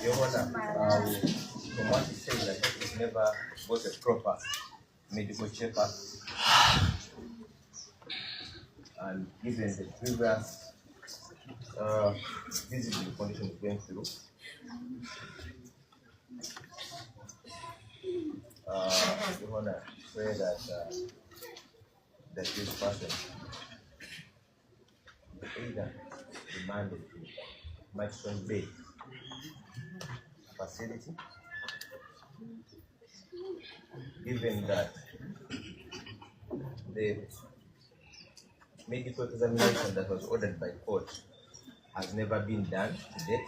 Your Honor, from what he said, that he's never got a proper medical checkup, and given the previous visible condition he's going through, Your Honor, pray that this person is either demanded to maximum bed facility, given that the medical examination that was ordered by court has never been done to date,